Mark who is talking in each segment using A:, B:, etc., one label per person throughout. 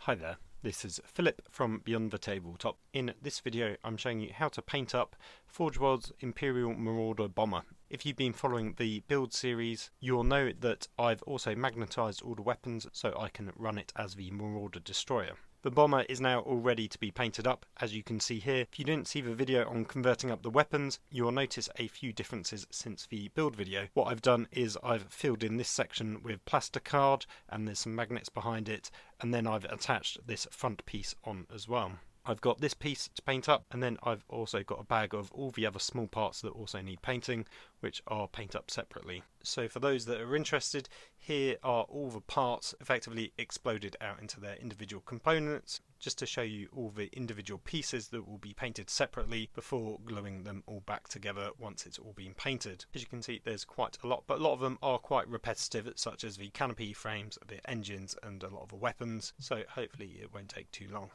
A: Hi there, this is Philip from Beyond the Tabletop. In this video I'm showing you how to paint up Forgeworld's Imperial Marauder Bomber. If you've been following the build series, you'll know that I've also magnetised all the weapons so I can run it as the Marauder Destroyer. The bomber is now all ready to be painted up, as you can see here. If you didn't see the video on converting up the weapons, you'll notice a few differences since the build video. What I've done is I've filled in this section with plasticard and there's some magnets behind it, and then I've attached this front piece on as well. I've got this piece to paint up, and then I've also got a bag of all the other small parts that also need painting, which are paint up separately. So for those that are interested, here are all the parts effectively exploded out into their individual components, just to show you all the individual pieces that will be painted separately before gluing them all back together once it's all been painted. As you can see, there's quite a lot, but a lot of them are quite repetitive, such as the canopy frames, the engines, and a lot of the weapons, so hopefully it won't take too long.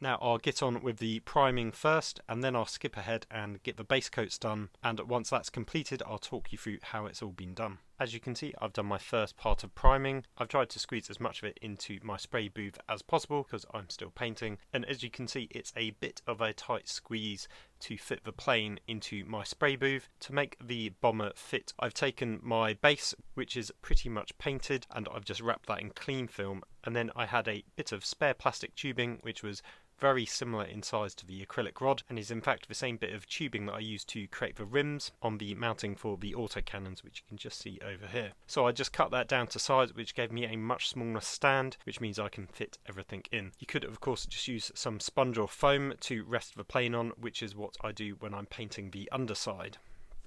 A: Now I'll get on with the priming first, and then I'll skip ahead and get the base coats done, and once that's completed I'll talk you through how it's all been done. As you can see, I've done my first part of priming. I've tried to squeeze as much of it into my spray booth as possible because I'm still painting, and as you can see it's a bit of a tight squeeze to fit the plane into my spray booth. To make the bomber fit, I've taken my base, which is pretty much painted, and I've just wrapped that in cling film, and then I had a bit of spare plastic tubing which was very similar in size to the acrylic rod, and is in fact the same bit of tubing that I used to create the rims on the mounting for the autocannons, which you can just see over here. So I just cut that down to size, which gave me a much smaller stand, which means I can fit everything in. You could of course just use some sponge or foam to rest the plane on, which is what I do when I'm painting the underside.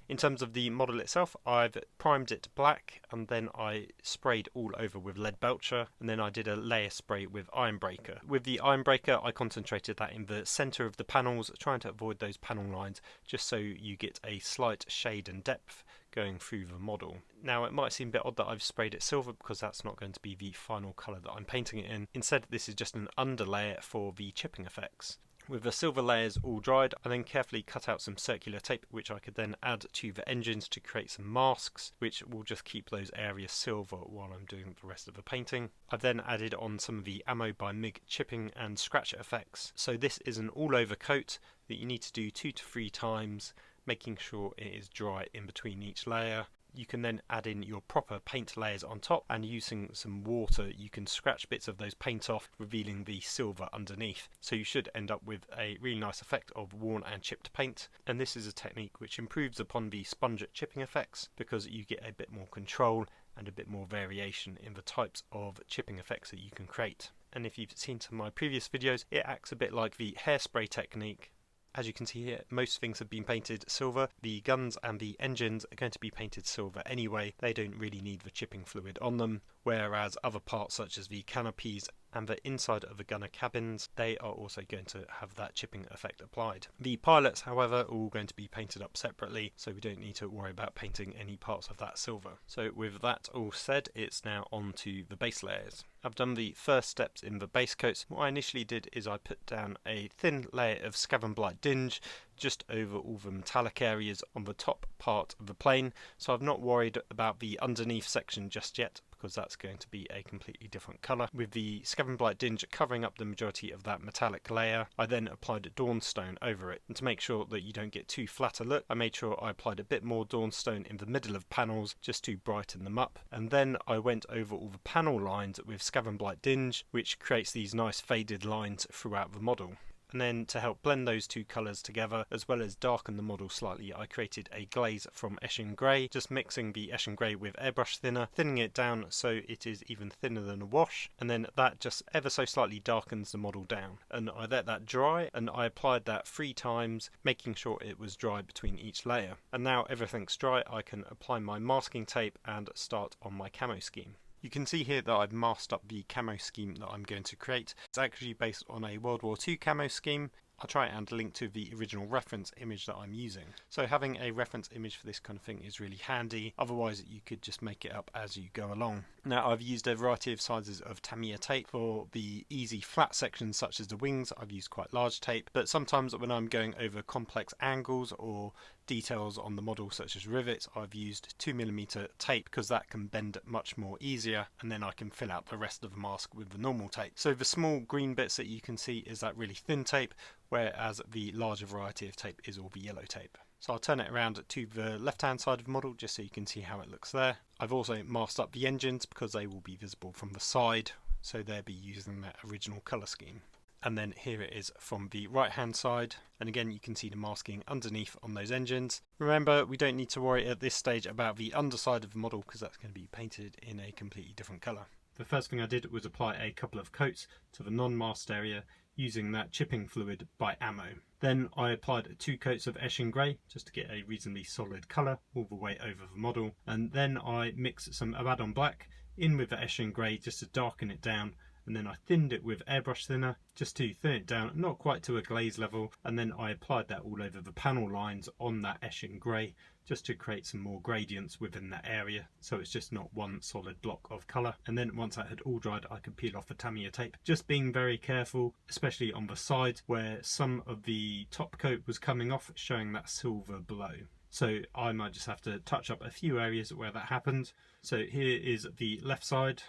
A: In terms of the model itself, I've primed it black, and then I sprayed all over with lead belcher, and then I did a layer spray with Ironbreaker. With the Ironbreaker I concentrated that in the centre of the panels, trying to avoid those panel lines, just so you get a slight shade and depth going through the model. Now it might seem a bit odd that I've sprayed it silver, because that's not going to be the final colour that I'm painting it in. Instead, this is just an underlayer for the chipping effects. With the silver layers all dried, I then carefully cut out some circular tape, which I could then add to the engines to create some masks, which will just keep those areas silver while I'm doing the rest of the painting. I've then added on some of the Ammo by MIG chipping and scratch effects. So this is an all over coat that you need to do 2 to 3 times, making sure it is dry in between each layer. You can then add in your proper paint layers on top, and using some water you can scratch bits of those paint off, revealing the silver underneath. So you should end up with a really nice effect of worn and chipped paint, and this is a technique which improves upon the sponge chipping effects because you get a bit more control and a bit more variation in the types of chipping effects that you can create. And if you've seen some of my previous videos, it acts a bit like the hairspray technique. As you can see here, most things have been painted silver. The guns and the engines are going to be painted silver anyway. They don't really need the chipping fluid on them, whereas other parts such as the canopies and the inside of the gunner cabins, they are also going to have that chipping effect applied. The pilots, however, are all going to be painted up separately, so we don't need to worry about painting any parts of that silver. So with that all said, it's now on to the base layers. I've done the first steps in the base coats. What I initially did is I put down a thin layer of Scavenge Blight Dinge just over all the metallic areas on the top part of the plane, so I've not worried about the underneath section just yet, because that's going to be a completely different colour. With the Scavenge Blight Dinge covering up the majority of that metallic layer, I then applied Dawnstone over it, and to make sure that you don't get too flat a look, I made sure I applied a bit more Dawnstone in the middle of panels just to brighten them up, and then I went over all the panel lines with Scavenge Blight Dinge, which creates these nice faded lines throughout the model. And then to help blend those two colours together, as well as darken the model slightly, I created a glaze from Eshin Grey, just mixing the Eshin Grey with airbrush thinner, thinning it down so it is even thinner than a wash, and then that just ever so slightly darkens the model down. And I let that dry, and I applied that 3 times, making sure it was dry between each layer. And now everything's dry, I can apply my masking tape and start on my camo scheme. You can see here that I've masked up the camo scheme that I'm going to create. It's actually based on a World War II camo scheme. I'll try and link to the original reference image that I'm using. So having a reference image for this kind of thing is really handy, otherwise you could just make it up as you go along. Now I've used a variety of sizes of Tamiya tape. For the easy flat sections such as the wings, I've used quite large tape, but sometimes when I'm going over complex angles or details on the model such as rivets, I've used 2mm tape because that can bend much more easier, and then I can fill out the rest of the mask with the normal tape. So the small green bits that you can see is that really thin tape, whereas the larger variety of tape is all the yellow tape. So I'll turn it around to the left hand side of the model just so you can see how it looks there. I've also masked up the engines because they will be visible from the side, so they'll be using that original colour scheme. And then here it is from the right hand side, and again you can see the masking underneath on those engines. Remember, we don't need to worry at this stage about the underside of the model because that's going to be painted in a completely different colour. The first thing I did was apply a couple of coats to the non-masked area using that chipping fluid by Ammo. Then I applied 2 coats of Eshin Grey just to get a reasonably solid colour all the way over the model, and then I mixed some Abaddon Black in with the Eshin Grey just to darken it down, and then I thinned it with airbrush thinner just to thin it down, not quite to a glaze level, and then I applied that all over the panel lines on that Eshin Grey just to create some more gradients within that area, so it's just not one solid block of colour. And then once that had all dried, I could peel off the Tamiya tape, just being very careful, especially on the sides where some of the top coat was coming off, showing that silver below. So I might just have to touch up a few areas where that happened. So here is the left side,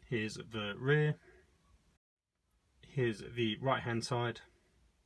A: here's the rear, here's the right hand side,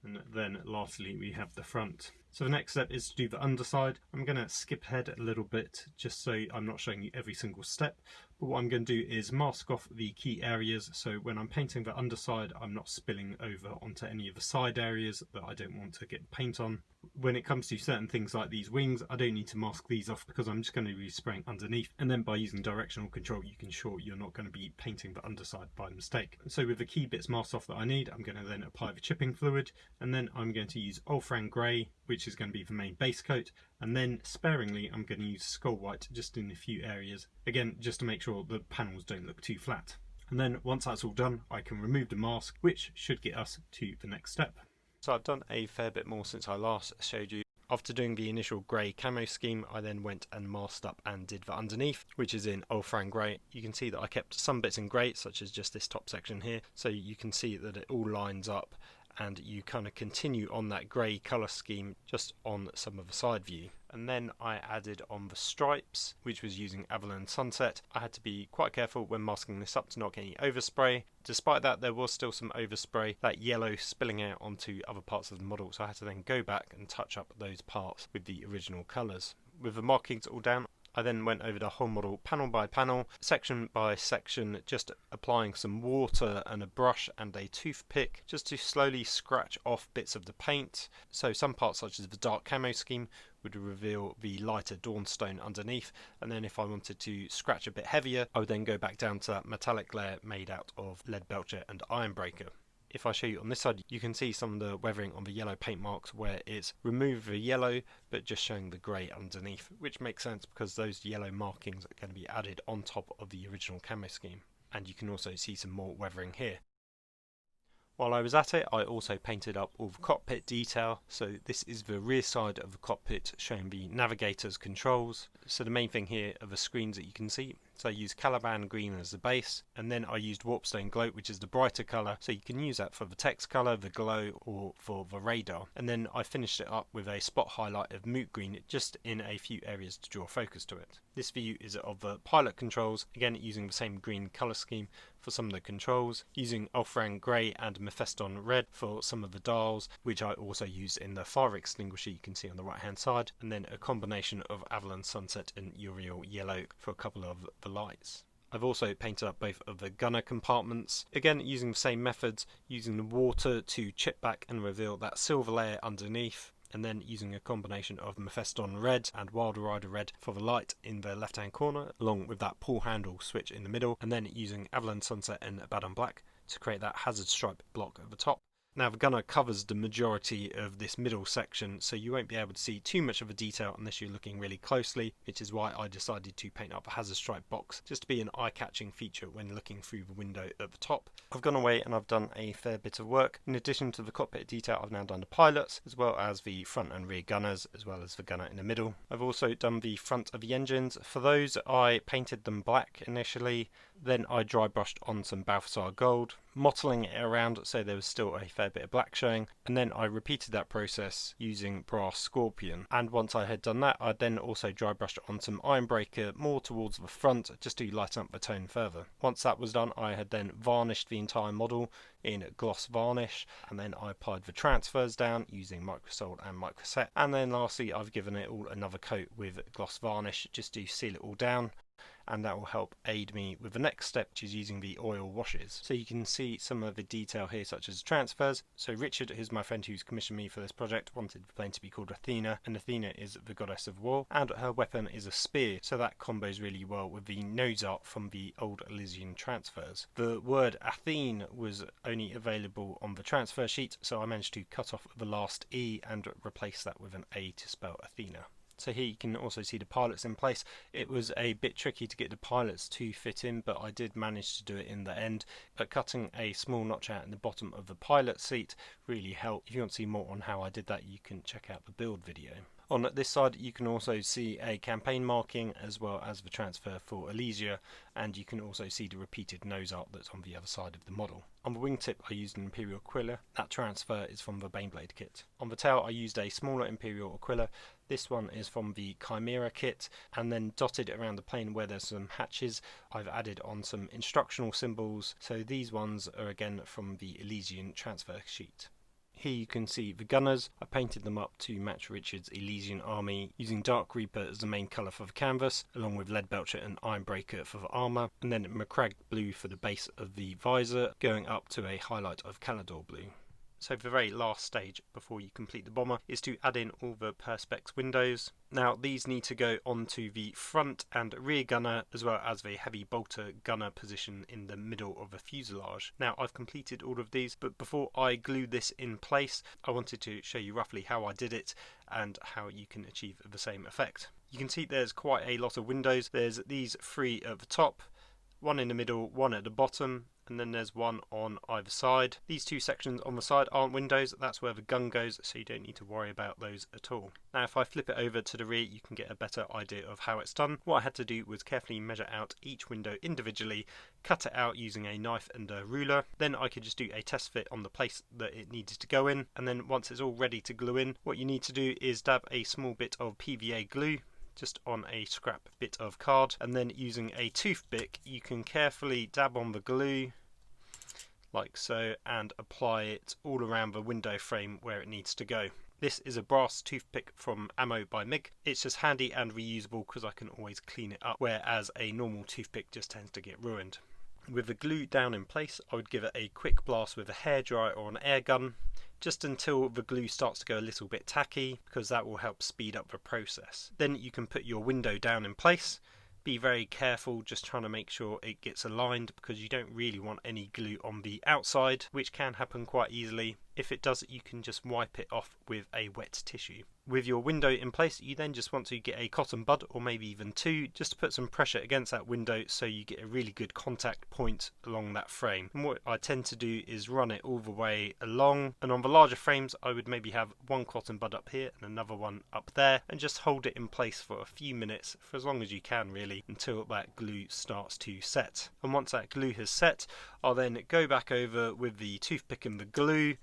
A: and then lastly we have the front. So the next step is to do the underside. I'm going to skip ahead a little bit just so I'm not showing you every single step, but what I'm going to do is mask off the key areas, so when I'm painting the underside I'm not spilling over onto any of the side areas that I don't want to get paint on. When it comes to certain things like these wings, I don't need to mask these off because I'm just going to be spraying underneath, and then by using directional control you can ensure you're not going to be painting the underside by mistake. So with the key bits masked off that I need, I'm going to then apply the chipping fluid, and then I'm going to use Ulfran Grey, which is going to be the main base coat, and then sparingly I'm going to use Skull White just in a few areas, again just to make sure the panels don't look too flat. And then once that's all done, I can remove the mask, which should get us to the next step. So I've done a fair bit more since I last showed you. After doing the initial grey camo scheme, I then went and masked up and did the underneath, which is in Ulfran Grey. You can see that I kept some bits in grey, such as just this top section here, so you can see that it all lines up, and you kind of continue on that grey colour scheme just on some of the side view. And then I added on the stripes, which was using Avalon Sunset. I had to be quite careful when masking this up to not get any overspray. Despite that, there was still some overspray, that yellow spilling out onto other parts of the model, so I had to then go back and touch up those parts with the original colours. With the markings all down, I then went over the whole model panel by panel, section by section, just applying some water and a brush and a toothpick just to slowly scratch off bits of the paint. So some parts such as the dark camo scheme would reveal the lighter Dawnstone underneath, and then if I wanted to scratch a bit heavier, I would then go back down to that metallic layer made out of lead belcher and ironbreaker. If I show you on this side, you can see some of the weathering on the yellow paint marks where it's removed the yellow but just showing the grey underneath, which makes sense because those yellow markings are going to be added on top of the original camo scheme. And you can also see some more weathering here. While I was at it, I also painted up all the cockpit detail. So this is the rear side of the cockpit showing the navigator's controls. So the main thing here are the screens that you can see. So I used Caliban Green as the base, and then I used Warpstone Glow, which is the brighter colour, so you can use that for the text colour, the glow, or for the radar. And then I finished it up with a spot highlight of Moot Green just in a few areas to draw focus to it. This view is of the pilot controls, again using the same green colour scheme for some of the controls, using Ulfran Grey and Mephiston Red for some of the dials, which I also used in the fire extinguisher you can see on the right hand side, and then a combination of Avalon Sunset and Uriel Yellow for a couple of the lights. I've also painted up both of the gunner compartments, again using the same methods, using the water to chip back and reveal that silver layer underneath, and then using a combination of Mephiston Red and Wild Rider Red for the light in the left hand corner, along with that pull handle switch in the middle, and then using Avalon Sunset and Abaddon Black to create that hazard stripe block at the top. Now the gunner covers the majority of this middle section, so you won't be able to see too much of a detail unless you're looking really closely, which is why I decided to paint up a hazard stripe box, just to be an eye-catching feature when looking through the window at the top. I've gone away and I've done a fair bit of work. In addition to the cockpit detail, I've now done the pilots, as well as the front and rear gunners, as well as the gunner in the middle. I've also done the front of the engines. For those, I painted them black initially, then I dry brushed on some Balthasar gold, mottling it around so there was still a fair bit of black showing, and then I repeated that process using brass scorpion. And once I had done that, I then also dry brushed on some ironbreaker more towards the front just to lighten up the tone further. Once that was done, I had then varnished the entire model in gloss varnish, and then I applied the transfers down using microsoled and microset, and then lastly I've given it all another coat with gloss varnish just to seal it all down, and that will help aid me with the next step, which is using the oil washes. So you can see some of the detail here, such as transfers. So Richard, who's my friend who's commissioned me for this project, wanted the plane to be called Athena, and Athena is the goddess of war, and her weapon is a spear, so that combos really well with the nose art from the old Elysian transfers. The word Athene was only available on the transfer sheet, so I managed to cut off the last E and replace that with an A to spell Athena. So here you can also see the pilots in place. It was a bit tricky to get the pilots to fit in, but I did manage to do it in the end. But cutting a small notch out in the bottom of the pilot seat really helped. If you want to see more on how I did that, you can check out the build video. On this side you can also see a campaign marking as well as the transfer for Elysia, and you can also see the repeated nose art that's on the other side of the model. On the wingtip I used an Imperial Aquila. That transfer is from the Baneblade kit. On the tail I used a smaller Imperial Aquila. This one is from the Chimera kit, and then dotted around the plane where there's some hatches I've added on some instructional symbols, so these ones are again from the Elysian transfer sheet. Here you can see the gunners. I painted them up to match Richard's Elysian army using Dark Reaper as the main colour for the canvas, along with Leadbelcher and Ironbreaker for the armour, and then Macragge blue for the base of the visor, going up to a highlight of Calidor blue. So the very last stage before you complete the bomber is to add in all the perspex windows. Now these need to go onto the front and rear gunner, as well as the heavy bolter gunner position in the middle of the fuselage. Now I've completed all of these, but before I glue this in place I wanted to show you roughly how I did it and how you can achieve the same effect. You can see there's quite a lot of windows. There's these three at the top, one in the middle, one at the bottom, and then there's one on either side. These two sections on the side aren't windows, that's where the gun goes, so you don't need to worry about those at all. Now if I flip it over to the rear you can get a better idea of how it's done. What I had to do was carefully measure out each window individually, cut it out using a knife and a ruler, then I could just do a test fit on the place that it needed to go in, and then once it's all ready to glue in, what you need to do is dab a small bit of PVA glue just on a scrap bit of card, and then using a toothpick you can carefully dab on the glue like so and apply it all around the window frame where it needs to go. This is a brass toothpick from Ammo by MiG. It's just handy and reusable because I can always clean it up, whereas a normal toothpick just tends to get ruined. With the glue down in place I would give it a quick blast with a hairdryer or an air gun, just until the glue starts to go a little bit tacky, because that will help speed up the process. Then you can put your window down in place. Be very careful, just trying to make sure it gets aligned, because you don't really want any glue on the outside, which can happen quite easily. If it does, you can just wipe it off with a wet tissue. With your window in place, you then just want to get a cotton bud, or maybe even two, just to put some pressure against that window so you get a really good contact point along that frame. And what I tend to do is run it all the way along, and on the larger frames I would maybe have one cotton bud up here and another one up there, and just hold it in place for a few minutes, for as long as you can really, until that glue starts to set. And once that glue has set, I'll then go back over with the toothpick and the glue,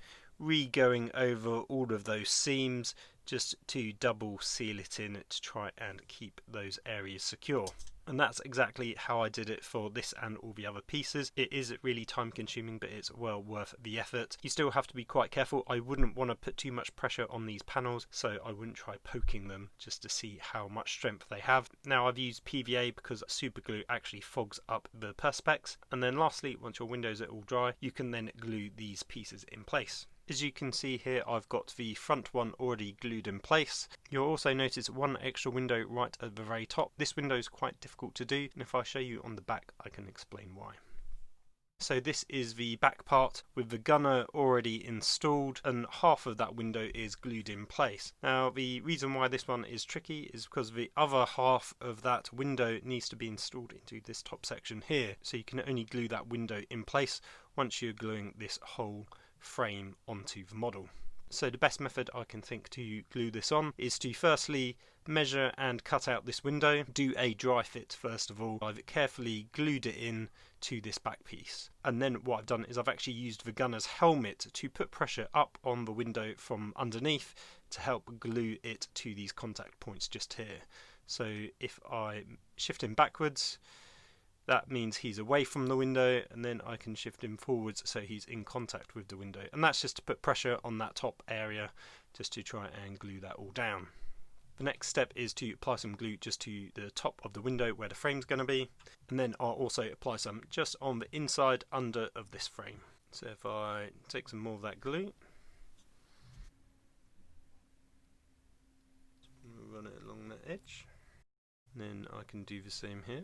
A: going over all of those seams just to double seal it in to try and keep those areas secure. And that's exactly how I did it for this and all the other pieces. It is really time consuming, but it's well worth the effort. You still have to be quite careful. I wouldn't want to put too much pressure on these panels, so I wouldn't try poking them just to see how much strength they have. Now I've used PVA because super glue actually fogs up the perspex. And then lastly, once your windows are all dry, you can then glue these pieces in place. As you can see here, I've got the front one already glued in place. You'll also notice one extra window right at the very top. This window is quite difficult to do, and if I show you on the back I can explain why. So this is the back part with the gunner already installed, and half of that window is glued in place. Now the reason why this one is tricky is because the other half of that window needs to be installed into this top section here, so you can only glue that window in place once you're gluing this whole frame onto the model. So the best method I can think to glue this on is to firstly measure and cut out this window, do a dry fit first of all. I've carefully glued it in to this back piece, and then what I've done is I've actually used the gunner's helmet to put pressure up on the window from underneath to help glue it to these contact points just here. So if I shift him backwards, that means he's away from the window, and then I can shift him forwards so he's in contact with the window, and that's just to put pressure on that top area just to try and glue that all down. The next step is to apply some glue just to the top of the window where the frame's going to be, and then I'll also apply some just on the inside under of this frame. So if I take some more of that glue, run it along the edge, and then I can do the same here.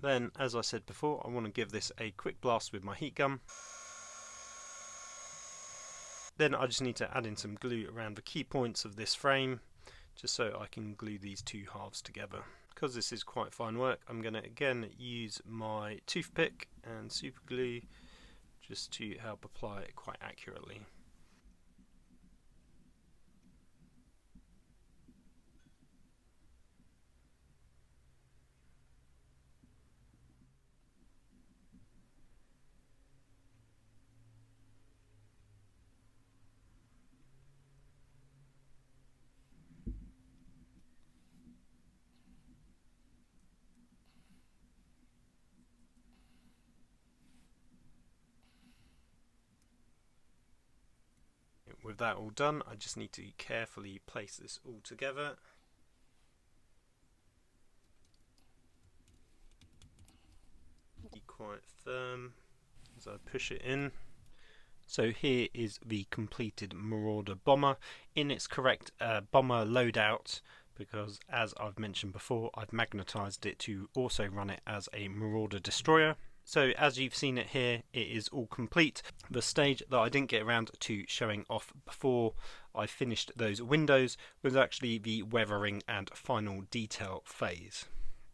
A: Then, as I said before, I want to give this a quick blast with my heat gun. Then I just need to add in some glue around the key points of this frame, just so I can glue these two halves together. Because this is quite fine work, I'm going to again use my toothpick and super glue just to help apply it quite accurately. With that all done, I just need to carefully place this all together. Be quite firm as I push it in. So here is the completed Marauder Bomber in its correct bomber loadout, because as I've mentioned before, I've magnetised it to also run it as a Marauder Destroyer. So as you've seen it here, it is all complete. The stage that I didn't get around to showing off before I finished those windows was actually the weathering and final detail phase.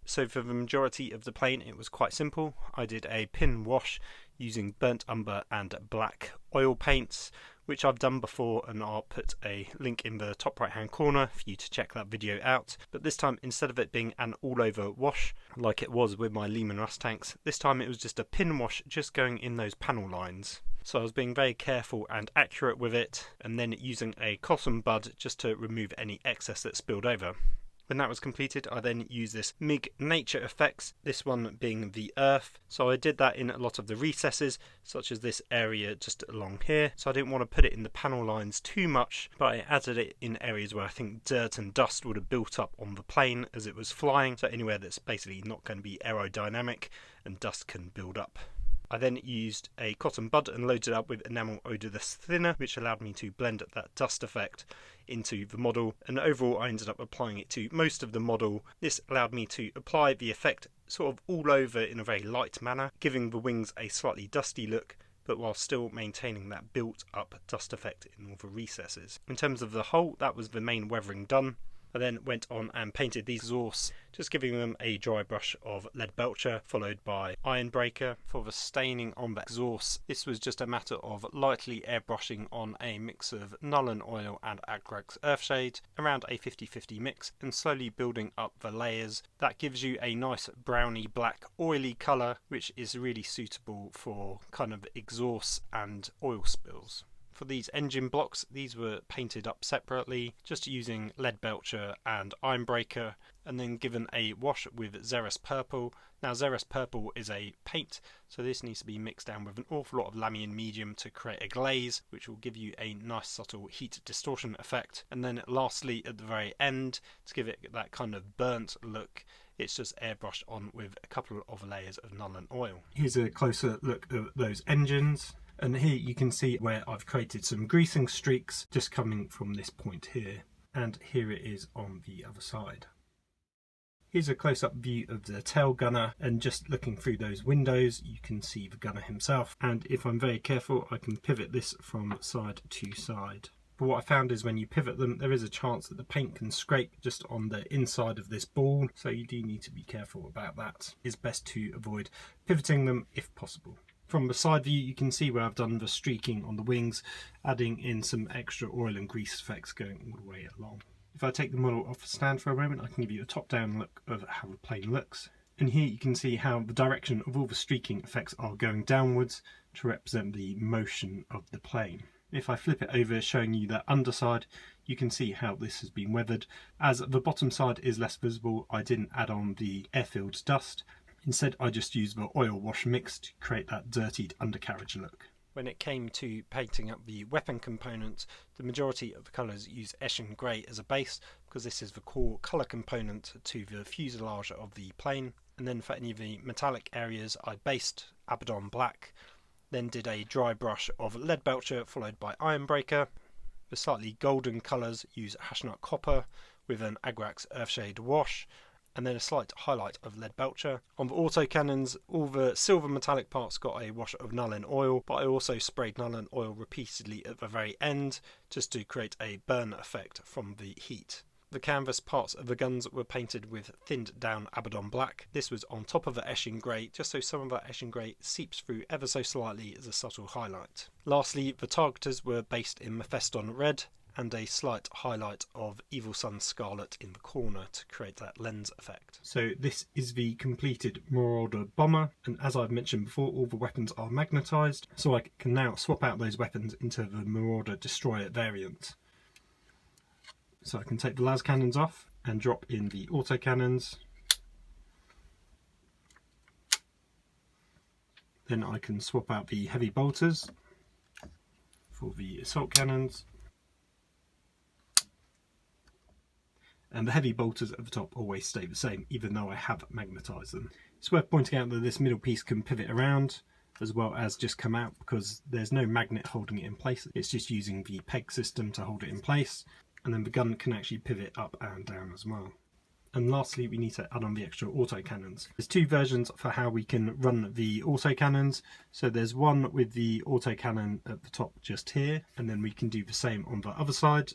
A: So for the majority of the plane it was quite simple. I did a pin wash using burnt umber and black oil paints, which I've done before, and I'll put a link in the top right hand corner for you to check that video out. But this time, instead of it being an all over wash like it was with my Lehman Russ tanks, this time it was just a pin wash just going in those panel lines. So I was being very careful and accurate with it, and then using a cotton bud just to remove any excess that spilled over. When that was completed, I then used this MIG Nature Effects, this one being the earth. So I did that in a lot of the recesses, such as this area just along here. So I didn't want to put it in the panel lines too much, but I added it in areas where I think dirt and dust would have built up on the plane as it was flying. So anywhere that's basically not going to be aerodynamic and dust can build up. I then used a cotton bud and loaded it up with enamel odorless thinner, which allowed me to blend that dust effect into the model, and overall I ended up applying it to most of the model. This allowed me to apply the effect sort of all over in a very light manner, giving the wings a slightly dusty look, but while still maintaining that built up dust effect in all the recesses. In terms of the hull, that was the main weathering done. I then went on and painted these exhausts, just giving them a dry brush of lead belcher followed by iron breaker. For the staining on the exhaust, this was just a matter of lightly airbrushing on a mix of Nuln Oil and Agrax Earthshade, around a 50-50 mix, and slowly building up the layers. That gives you a nice browny black oily colour, which is really suitable for kind of exhausts and oil spills. For these engine blocks, these were painted up separately, just using lead belcher and iron breaker, and then given a wash with Xeris Purple. Now Xeris Purple is a paint, so this needs to be mixed down with an awful lot of Lamian Medium to create a glaze, which will give you a nice subtle heat distortion effect. And then lastly, at the very end, to give it that kind of burnt look, it's just airbrushed on with a couple of layers of Nuln Oil. Here's a closer look at those engines. And here you can see where I've created some greasing streaks just coming from this point here. and here it is on the other side. Here's a close-up view of the tail gunner, and just looking through those windows you can see the gunner himself, and if I'm very careful I can pivot this from side to side. But what I found is when you pivot them there is a chance that the paint can scrape just on the inside of this ball, so you do need to be careful about that. It's best to avoid pivoting them if possible. From the side view you can see where I've done the streaking on the wings, adding in some extra oil and grease effects going all the way along. If I take the model off the stand for a moment, I can give you a top-down look of how the plane looks. And here you can see how the direction of all the streaking effects are going downwards to represent the motion of the plane. If I flip it over showing you that underside, you can see how this has been weathered. As the bottom side is less visible, I didn't add on the airfield dust. Instead, I just used the oil wash mix to create that dirtied undercarriage look. When it came to painting up the weapon components, the majority of the colours use Eshin Grey as a base because this is the core colour component to the fuselage of the plane. And then for any of the metallic areas I based Abaddon Black, then did a dry brush of Lead Belcher followed by Ironbreaker. The slightly golden colours use Hashnut Copper with an Agrax Earthshade wash, and then a slight highlight of Lead Belcher. On the autocannons, all the silver metallic parts got a wash of Nuln Oil, but I also sprayed Nuln Oil repeatedly at the very end just to create a burn effect from the heat. The canvas parts of the guns were painted with thinned down Abaddon Black. This was on top of the Eshin Grey, just so some of that Eshin Grey seeps through ever so slightly as a subtle highlight. Lastly, the targeters were based in Mephiston Red, and a slight highlight of Evil Sun Scarlet in the corner to create that lens effect. So this is the completed Marauder Bomber, and as I've mentioned before, all the weapons are magnetised, so I can now swap out those weapons into the Marauder Destroyer variant. So I can take the las cannons off and drop in the autocannons. Then I can swap out the heavy bolters for the assault cannons. And the heavy bolters at the top always stay the same, even though I have magnetised them. It's worth pointing out that this middle piece can pivot around as well as just come out because there's no magnet holding it in place. It's just using the peg system to hold it in place, and then the gun can actually pivot up and down as well. And lastly, we need to add on the extra autocannons. There's two versions for how we can run the autocannons. So there's one with the autocannon at the top just here, and then we can do the same on the other side.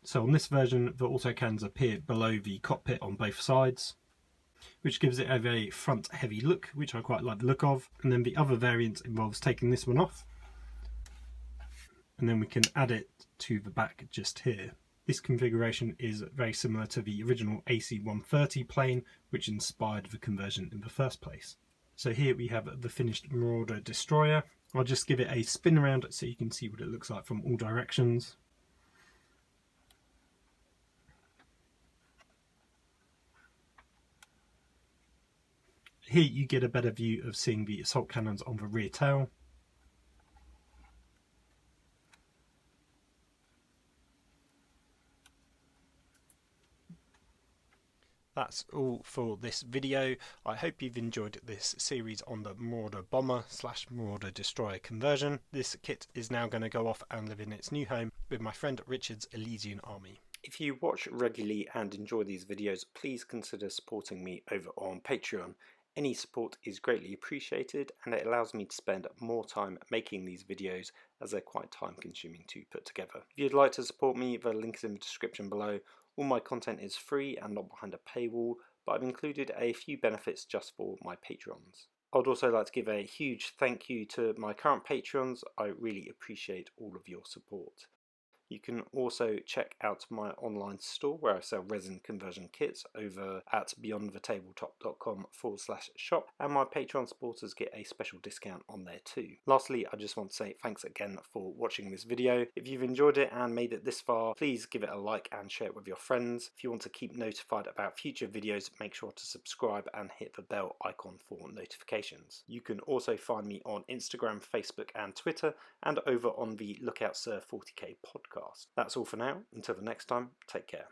A: So on this version, the autocannons appear below the cockpit on both sides, which gives it a very front heavy look, which I quite like the look of. And then the other variant involves taking this one off, and then we can add it to the back just here. This configuration is very similar to the original AC-130 plane, which inspired the conversion in the first place. So here we have the finished Marauder Destroyer. I'll just give it a spin around so you can see what it looks like from all directions. Here you get a better view of seeing the assault cannons on the rear tail. That's all for this video. I hope you've enjoyed this series on the Marauder Bomber / Marauder Destroyer conversion. This kit is now going to go off and live in its new home with my friend Richard's Elysian Army. If you watch regularly and enjoy these videos, please consider supporting me over on Patreon. Any support is greatly appreciated, and it allows me to spend more time making these videos as they're quite time consuming to put together. If you'd like to support me, the link is in the description below. All my content is free and not behind a paywall, but I've included a few benefits just for my patrons. I'd also like to give a huge thank you to my current patrons. I really appreciate all of your support. You can also check out my online store where I sell resin conversion kits over at beyondthetabletop.com/shop, and my Patreon supporters get a special discount on there too. Lastly, I just want to say thanks again for watching this video. If you've enjoyed it and made it this far, please give it a like and share it with your friends. If you want to keep notified about future videos, make sure to subscribe and hit the bell icon for notifications. You can also find me on Instagram, Facebook and Twitter, and over on the Lookout Sir 40k podcast. That's all for now. Until the next time, take care.